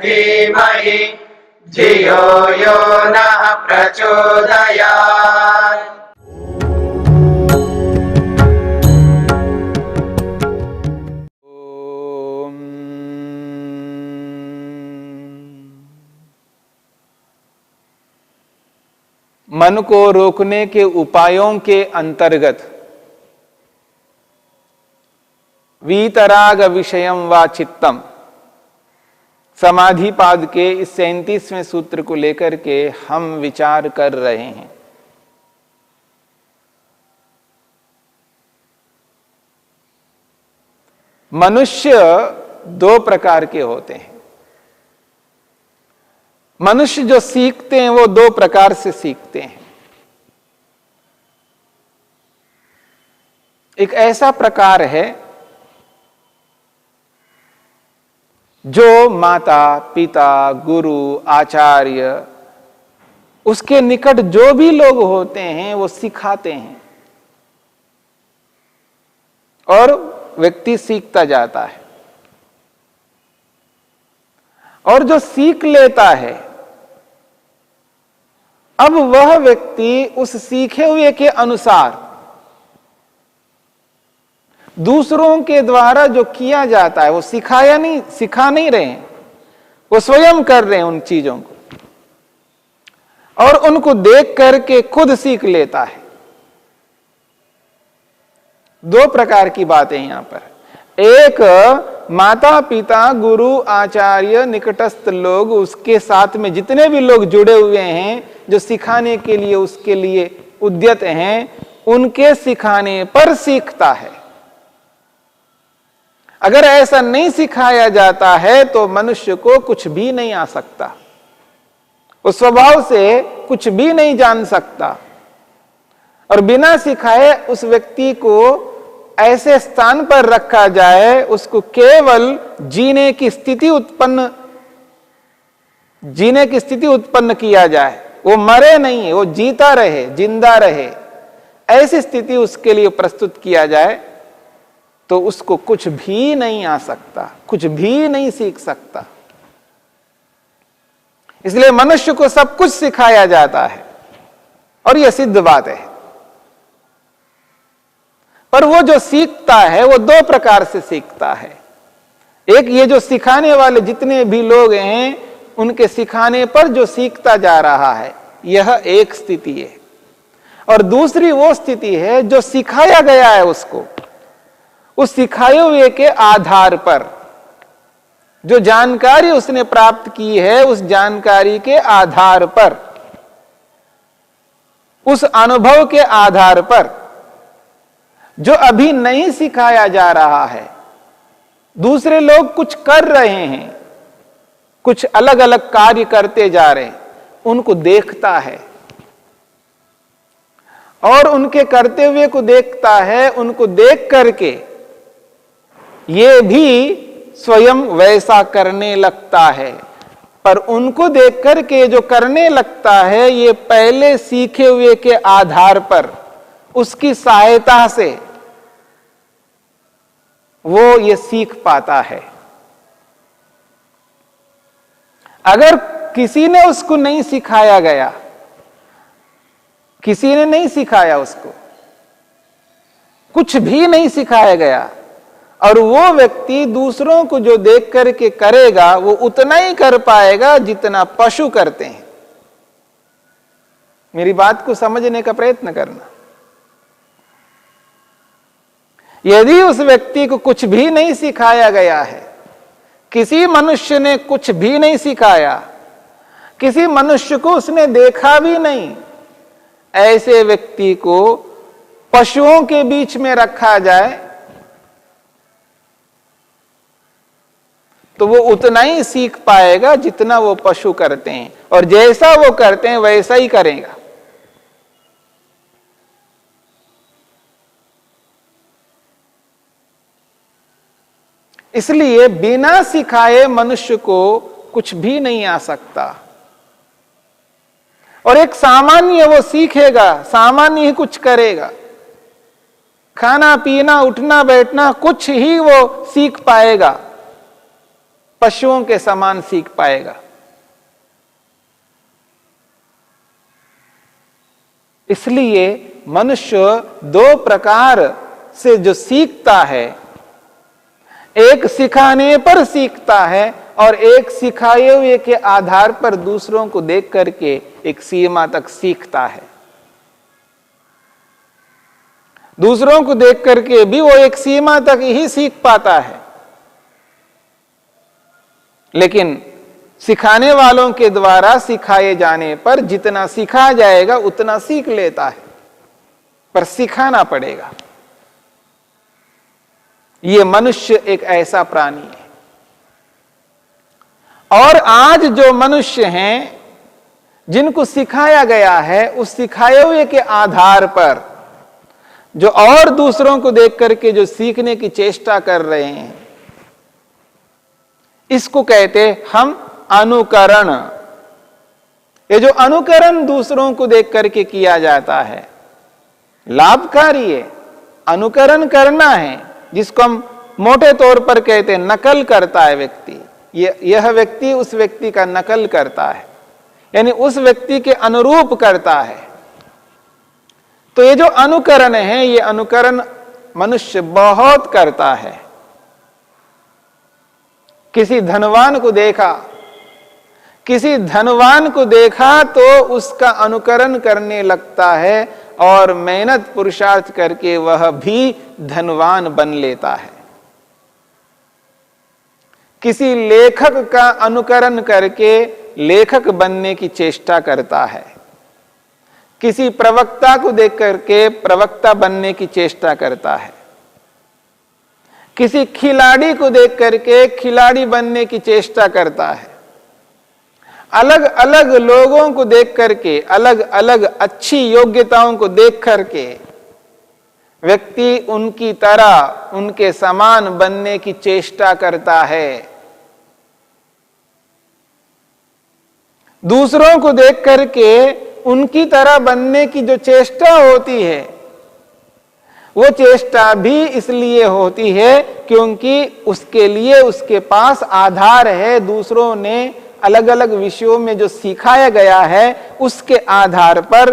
धीमहि धियो यो नः प्रचोदयात्। मन को रोकने के उपायों के अंतर्गत वीतराग विषयम व चित्तम समाधिपाद के इस 37वें सूत्र को लेकर के हम विचार कर रहे हैं। मनुष्य दो प्रकार के होते हैं। मनुष्य जो सीखते हैं वो दो प्रकार से सीखते हैं। एक ऐसा प्रकार है जो माता पिता गुरु आचार्य उसके निकट जो भी लोग होते हैं वो सिखाते हैं और व्यक्ति सीखता जाता है। और जो सीख लेता है अब वह व्यक्ति उस सीखे हुए के अनुसार दूसरों के द्वारा जो किया जाता है वो सिखा नहीं रहे हैं, वो स्वयं कर रहे हैं उन चीजों को और उनको देख करके खुद सीख लेता है। दो प्रकार की बातें यहां पर। एक माता पिता गुरु आचार्य निकटस्थ लोग उसके साथ में जितने भी लोग जुड़े हुए हैं जो सिखाने के लिए उसके लिए उद्यत हैं उनके सिखाने पर सीखता है। अगर ऐसा नहीं सिखाया जाता है तो मनुष्य को कुछ भी नहीं आ सकता, वो स्वभाव से कुछ भी नहीं जान सकता और बिना सिखाए उस व्यक्ति को ऐसे स्थान पर रखा जाए उसको केवल जीने की स्थिति उत्पन्न किया जाए, वो मरे नहीं वो जीता रहे जिंदा रहे ऐसी स्थिति उसके लिए प्रस्तुत किया जाए तो उसको कुछ भी नहीं आ सकता, कुछ भी नहीं सीख सकता। इसलिए मनुष्य को सब कुछ सिखाया जाता है और यह सिद्ध बात है। पर वो जो सीखता है वो दो प्रकार से सीखता है। एक ये जो सिखाने वाले जितने भी लोग हैं उनके सिखाने पर जो सीखता जा रहा है यह एक स्थिति है और दूसरी वो स्थिति है जो सिखाया गया है उसको उस सिखाए हुए के आधार पर जो जानकारी उसने प्राप्त की है उस जानकारी के आधार पर उस अनुभव के आधार पर जो अभी नहीं सिखाया जा रहा है। दूसरे लोग कुछ कर रहे हैं, कुछ अलग अलग कार्य करते जा रहे हैं, उनको देखता है और उनके करते हुए को देखता है। उनको देख करके ये भी स्वयं वैसा करने लगता है, पर उनको देख करके जो करने लगता है ये पहले सीखे हुए के आधार पर उसकी सहायता से वो ये सीख पाता है। अगर किसी ने उसको नहीं सिखाया गया, किसी ने नहीं सिखाया उसको, कुछ भी नहीं सिखाया गया और वो व्यक्ति दूसरों को जो देख करके करेगा वो उतना ही कर पाएगा जितना पशु करते हैं। मेरी बात को समझने का प्रयत्न करना। यदि उस व्यक्ति को कुछ भी नहीं सिखाया गया है, किसी मनुष्य ने कुछ भी नहीं सिखाया, किसी मनुष्य को उसने देखा भी नहीं, ऐसे व्यक्ति को पशुओं के बीच में रखा जाए तो वो उतना ही सीख पाएगा जितना वो पशु करते हैं और जैसा वो करते हैं वैसा ही करेगा। इसलिए बिना सिखाए मनुष्य को कुछ भी नहीं आ सकता और एक सामान्य वो सीखेगा, सामान्य ही कुछ करेगा। खाना पीना उठना बैठना कुछ ही वो सीख पाएगा, पशुओं के समान सीख पाएगा। इसलिए मनुष्य दो प्रकार से जो सीखता है, एक सिखाने पर सीखता है और एक सिखाए हुए के आधार पर दूसरों को देख करके एक सीमा तक सीखता है। दूसरों को देख करके भी वो एक सीमा तक ही सीख पाता है, लेकिन सिखाने वालों के द्वारा सिखाए जाने पर जितना सिखाया जाएगा उतना सीख लेता है, पर सिखाना पड़ेगा। ये मनुष्य एक ऐसा प्राणी है। और आज जो मनुष्य हैं जिनको सिखाया गया है, उस सिखाए हुए के आधार पर जो और दूसरों को देख करके जो सीखने की चेष्टा कर रहे हैं, इसको कहते हम अनुकरण। ये जो अनुकरण दूसरों को देख करके किया जाता है, लाभकारी है। अनुकरण करना है, जिसको हम मोटे तौर पर कहते हैं नकल करता है व्यक्ति। यह व्यक्ति उस व्यक्ति का नकल करता है, यानी उस व्यक्ति के अनुरूप करता है। तो ये जो अनुकरण है, ये अनुकरण मनुष्य बहुत करता है। किसी धनवान को देखा तो उसका अनुकरण करने लगता है और मेहनत पुरुषार्थ करके वह भी धनवान बन लेता है। किसी लेखक का अनुकरण करके लेखक बनने की चेष्टा करता है। किसी प्रवक्ता को देख करके प्रवक्ता बनने की चेष्टा करता है। किसी खिलाड़ी को देख करके खिलाड़ी बनने की चेष्टा करता है। अलग अलग लोगों को देख करके, अलग अलग अच्छी योग्यताओं को देख करके व्यक्ति उनकी तरह, उनके समान बनने की चेष्टा करता है। दूसरों को देख करके उनकी तरह बनने की जो चेष्टा होती है, वो चेष्टा भी इसलिए होती है क्योंकि उसके लिए उसके पास आधार है। दूसरों ने अलग अलग विषयों में जो सिखाया गया है, उसके आधार पर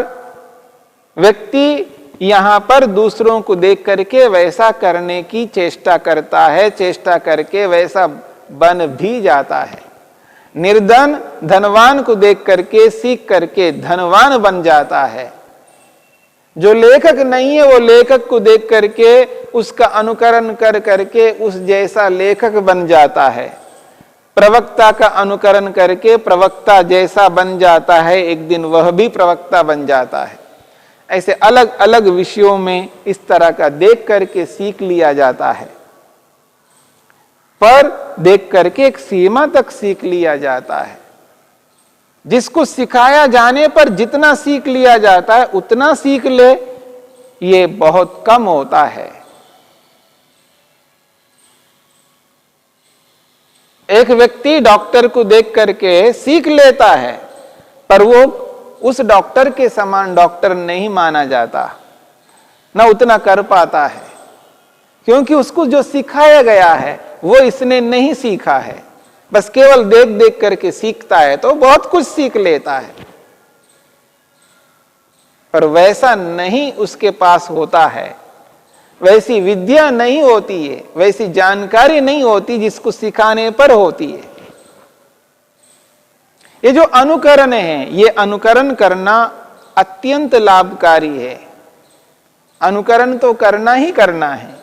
व्यक्ति यहां पर दूसरों को देख करके वैसा करने की चेष्टा करता है, चेष्टा करके वैसा बन भी जाता है। निर्धन धनवान को देख करके, सीख करके धनवान बन जाता है। जो लेखक नहीं है, वो लेखक को देख करके उसका अनुकरण कर करके उस जैसा लेखक बन जाता है। प्रवक्ता का अनुकरण करके प्रवक्ता जैसा बन जाता है, एक दिन वह भी प्रवक्ता बन जाता है। ऐसे अलग अलग विषयों में इस तरह का देख करके सीख लिया जाता है, पर देख करके एक सीमा तक सीख लिया जाता है। जिसको सिखाया जाने पर जितना सीख लिया जाता है उतना सीख ले, ये बहुत कम होता है। एक व्यक्ति डॉक्टर को देख करके सीख लेता है, पर वो उस डॉक्टर के समान डॉक्टर नहीं माना जाता, ना उतना कर पाता है, क्योंकि उसको जो सिखाया गया है वो इसने नहीं सीखा है। बस केवल देख देख करके सीखता है तो बहुत कुछ सीख लेता है, पर वैसा नहीं उसके पास होता है, वैसी विद्या नहीं होती है, वैसी जानकारी नहीं होती जिसको सिखाने पर होती है। ये जो अनुकरण है, ये अनुकरण करना अत्यंत लाभकारी है। अनुकरण तो करना ही करना है,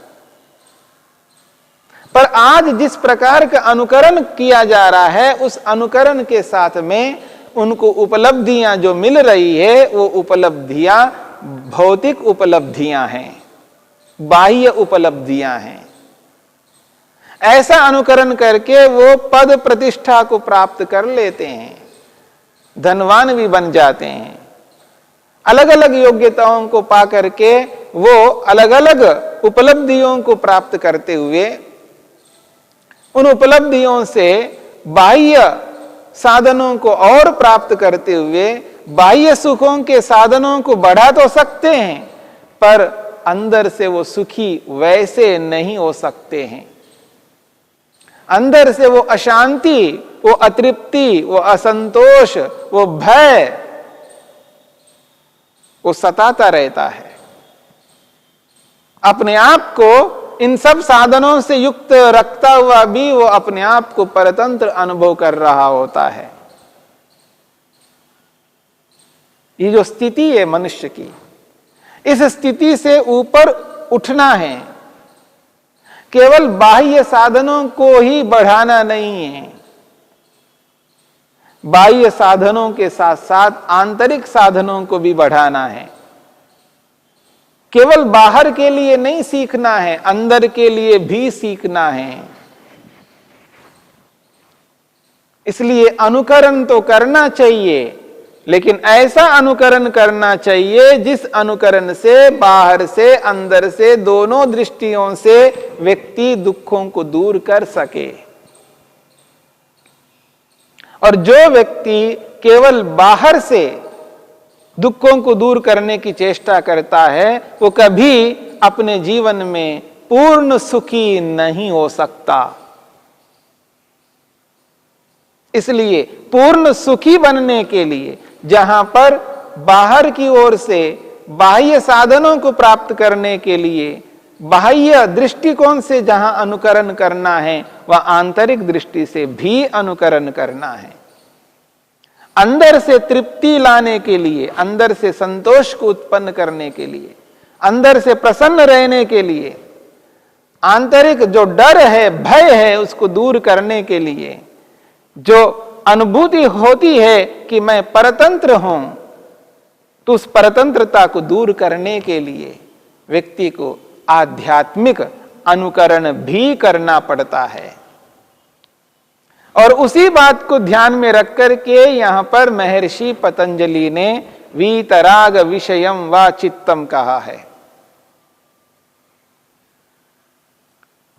पर आज जिस प्रकार का अनुकरण किया जा रहा है, उस अनुकरण के साथ में उनको उपलब्धियां जो मिल रही है, वो उपलब्धियां भौतिक उपलब्धियां हैं, बाह्य उपलब्धियां हैं। ऐसा अनुकरण करके वो पद प्रतिष्ठा को प्राप्त कर लेते हैं, धनवान भी बन जाते हैं। अलग अलग योग्यताओं को पा करके वो अलग अलग उपलब्धियों को प्राप्त करते हुए, उन उपलब्धियों से बाह्य साधनों को और प्राप्त करते हुए बाह्य सुखों के साधनों को बढ़ा तो सकते हैं, पर अंदर से वो सुखी वैसे नहीं हो सकते हैं। अंदर से वो अशांति, वो अतृप्ति, वो असंतोष, वो भय, वो सताता रहता है। अपने आप को इन सब साधनों से युक्त रखता हुआ भी वो अपने आप को परतंत्र अनुभव कर रहा होता है। ये जो स्थिति है मनुष्य की, इस स्थिति से ऊपर उठना है। केवल बाह्य साधनों को ही बढ़ाना नहीं है, बाह्य साधनों के साथ साथ आंतरिक साधनों को भी बढ़ाना है। केवल बाहर के लिए नहीं सीखना है, अंदर के लिए भी सीखना है। इसलिए अनुकरण तो करना चाहिए, लेकिन ऐसा अनुकरण करना चाहिए जिस अनुकरण से बाहर से अंदर से दोनों दृष्टियों से व्यक्ति दुखों को दूर कर सके। और जो व्यक्ति केवल बाहर से दुखों को दूर करने की चेष्टा करता है, वो कभी अपने जीवन में पूर्ण सुखी नहीं हो सकता। इसलिए पूर्ण सुखी बनने के लिए जहां पर बाहर की ओर से बाह्य साधनों को प्राप्त करने के लिए बाह्य दृष्टिकोण से जहां अनुकरण करना है, वह आंतरिक दृष्टि से भी अनुकरण करना है। अंदर से तृप्ति लाने के लिए, अंदर से संतोष को उत्पन्न करने के लिए, अंदर से प्रसन्न रहने के लिए, आंतरिक जो डर है, भय है, उसको दूर करने के लिए, जो अनुभूति होती है कि मैं परतंत्र हूं, तो उस परतंत्रता को दूर करने के लिए व्यक्ति को आध्यात्मिक अनुकरण भी करना पड़ता है। और उसी बात को ध्यान में रख करके यहां पर महर्षि पतंजलि ने वीतराग विषयम वा चित्तम कहा है।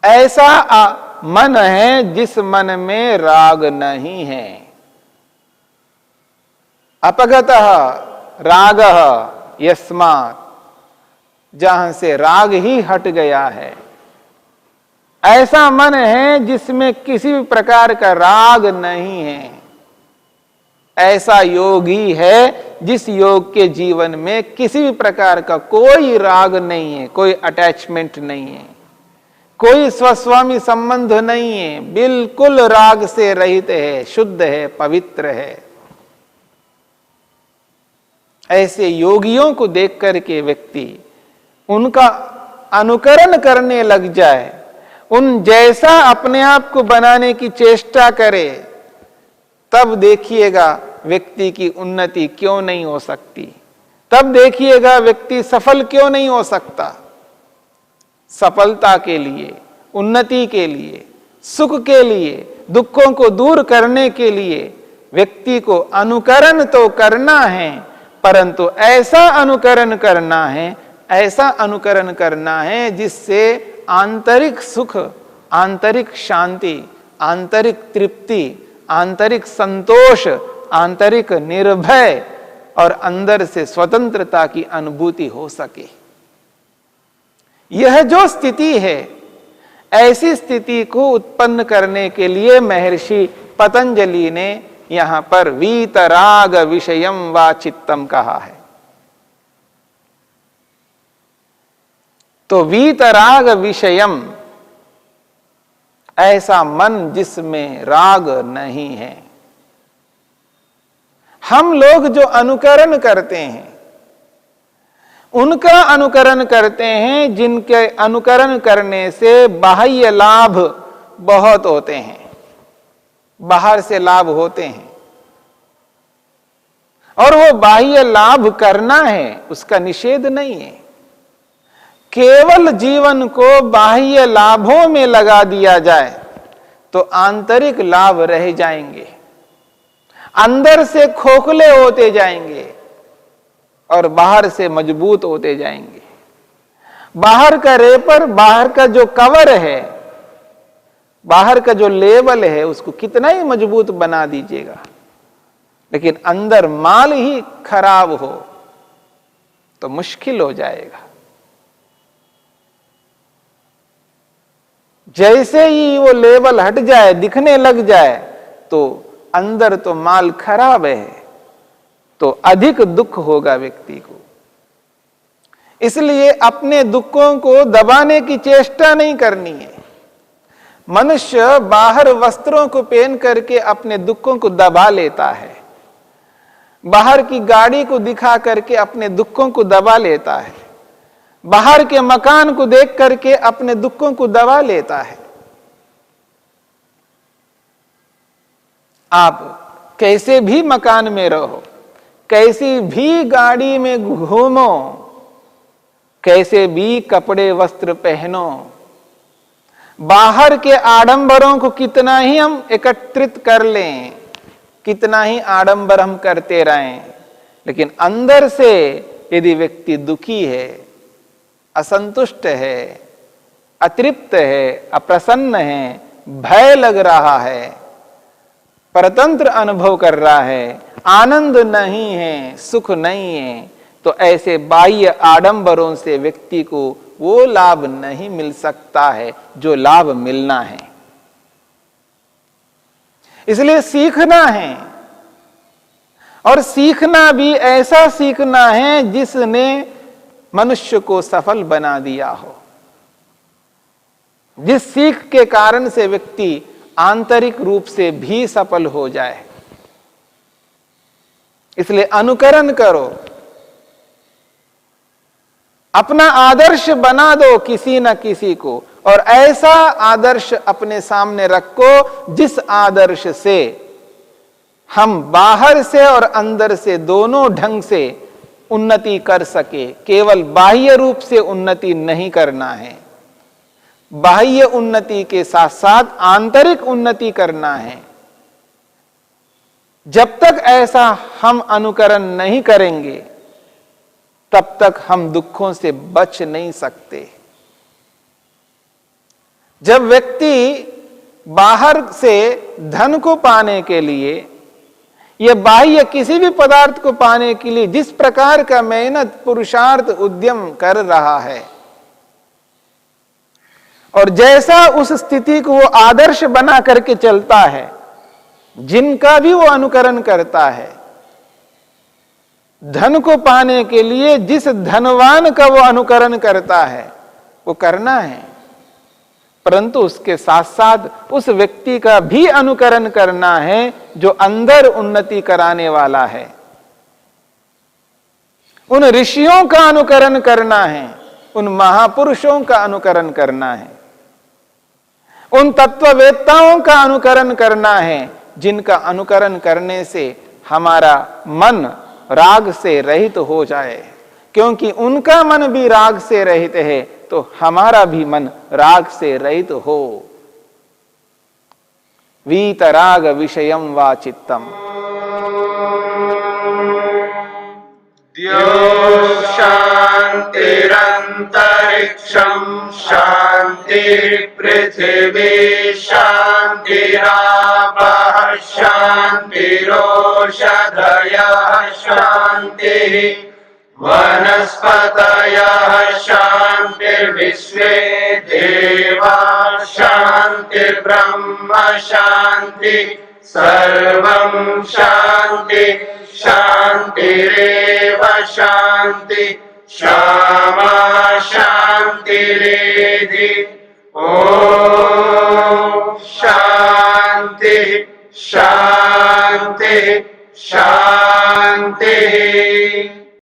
ऐसा मन है जिस मन में राग नहीं है। अपगतः रागः यस्मात्, जहां से राग ही हट गया है, ऐसा मन है जिसमें किसी भी प्रकार का राग नहीं है। ऐसा योगी है जिस योग के जीवन में किसी भी प्रकार का कोई राग नहीं है, कोई अटैचमेंट नहीं है, कोई स्वस्वामी संबंध नहीं है, बिल्कुल राग से रहित है, शुद्ध है, पवित्र है। ऐसे योगियों को देख करके व्यक्ति उनका अनुकरण करने लग जाए, उन जैसा अपने आप को बनाने की चेष्टा करे, तब देखिएगा व्यक्ति की उन्नति क्यों नहीं हो सकती, तब देखिएगा व्यक्ति सफल क्यों नहीं हो सकता। सफलता के लिए, उन्नति के लिए, सुख के लिए, दुखों को दूर करने के लिए व्यक्ति को अनुकरण तो करना है, परंतु ऐसा अनुकरण करना है, ऐसा अनुकरण करना है जिससे आंतरिक सुख, आंतरिक शांति, आंतरिक तृप्ति, आंतरिक संतोष, आंतरिक निर्भय और अंदर से स्वतंत्रता की अनुभूति हो सके। यह जो स्थिति है, ऐसी स्थिति को उत्पन्न करने के लिए महर्षि पतंजलि ने यहां पर वीतराग विषयम वा चित्तम कहा है। तो वीतराग विषयम, ऐसा मन जिसमें राग नहीं है। हम लोग जो अनुकरण करते हैं, उनका अनुकरण करते हैं जिनके अनुकरण करने से बाह्य लाभ बहुत होते हैं, बाहर से लाभ होते हैं, और वो बाह्य लाभ करना है, उसका निषेध नहीं है। केवल जीवन को बाह्य लाभों में लगा दिया जाए तो आंतरिक लाभ रह जाएंगे, अंदर से खोखले होते जाएंगे और बाहर से मजबूत होते जाएंगे। बाहर का रेपर, बाहर का जो कवर है, बाहर का जो लेबल है, उसको कितना ही मजबूत बना दीजिएगा, लेकिन अंदर माल ही खराब हो तो मुश्किल हो जाएगा। जैसे ही वो लेवल हट जाए, दिखने लग जाए, तो अंदर तो माल खराब है, तो अधिक दुख होगा व्यक्ति को। इसलिए अपने दुखों को दबाने की चेष्टा नहीं करनी है। मनुष्य बाहर वस्त्रों को पहन करके अपने दुखों को दबा लेता है, बाहर की गाड़ी को दिखा करके अपने दुखों को दबा लेता है, बाहर के मकान को देख करके अपने दुखों को दबा लेता है। आप कैसे भी मकान में रहो, कैसी भी गाड़ी में घूमो, कैसे भी कपड़े वस्त्र पहनो, बाहर के आडंबरों को कितना ही हम एकत्रित कर लें, कितना ही आडंबर हम करते रहें, लेकिन अंदर से यदि व्यक्ति दुखी है, असंतुष्ट है, अतृप्त है, अप्रसन्न है, भय लग रहा है, परतंत्र अनुभव कर रहा है, आनंद नहीं है, सुख नहीं है, तो ऐसे बाह्य आडंबरों से व्यक्ति को वो लाभ नहीं मिल सकता है जो लाभ मिलना है। इसलिए सीखना है, और सीखना भी ऐसा सीखना है जिसने मनुष्य को सफल बना दिया हो, जिस सीख के कारण से व्यक्ति आंतरिक रूप से भी सफल हो जाए। इसलिए अनुकरण करो, अपना आदर्श बना दो किसी न किसी को, और ऐसा आदर्श अपने सामने रखो जिस आदर्श से हम बाहर से और अंदर से दोनों ढंग से उन्नति कर सके। केवल बाह्य रूप से उन्नति नहीं करना है, बाह्य उन्नति के साथ साथ आंतरिक उन्नति करना है। जब तक ऐसा हम अनुकरण नहीं करेंगे, तब तक हम दुखों से बच नहीं सकते। जब व्यक्ति बाहर से धन को पाने के लिए या बाह्य किसी भी पदार्थ को पाने के लिए जिस प्रकार का मेहनत, पुरुषार्थ, उद्यम कर रहा है, और जैसा उस स्थिति को वो आदर्श बना करके चलता है, जिनका भी वो अनुकरण करता है, धन को पाने के लिए जिस धनवान का वो अनुकरण करता है, वो करना है, परंतु उसके साथ साथ उस व्यक्ति का भी अनुकरण करना है जो अंदर उन्नति कराने वाला है। उन ऋषियों का अनुकरण करना है, उन महापुरुषों का अनुकरण करना है, उन तत्ववेत्ताओं का अनुकरण करना है, जिनका अनुकरण करने से हमारा मन राग से रहित हो जाए। क्योंकि उनका मन भी राग से रहित है, तो हमारा भी मन राग से रहित हो। वीतराग विषयम वा चित्तम। द्यौः शान्तिरन्तरिक्षं शान्तिः पृथिवी शान्तिरापः शान्तिरोषधयः शान्तिः वनस्पतयः शान्तिर्विश्वे देवाः शान्तिर्ब्रह्म शान्तिः सर्वं शान्ति शान्तिरेव शान्ति क्षमा शान्तिरेधि। ॐ शान्तिः शान्तिः शान्तिः।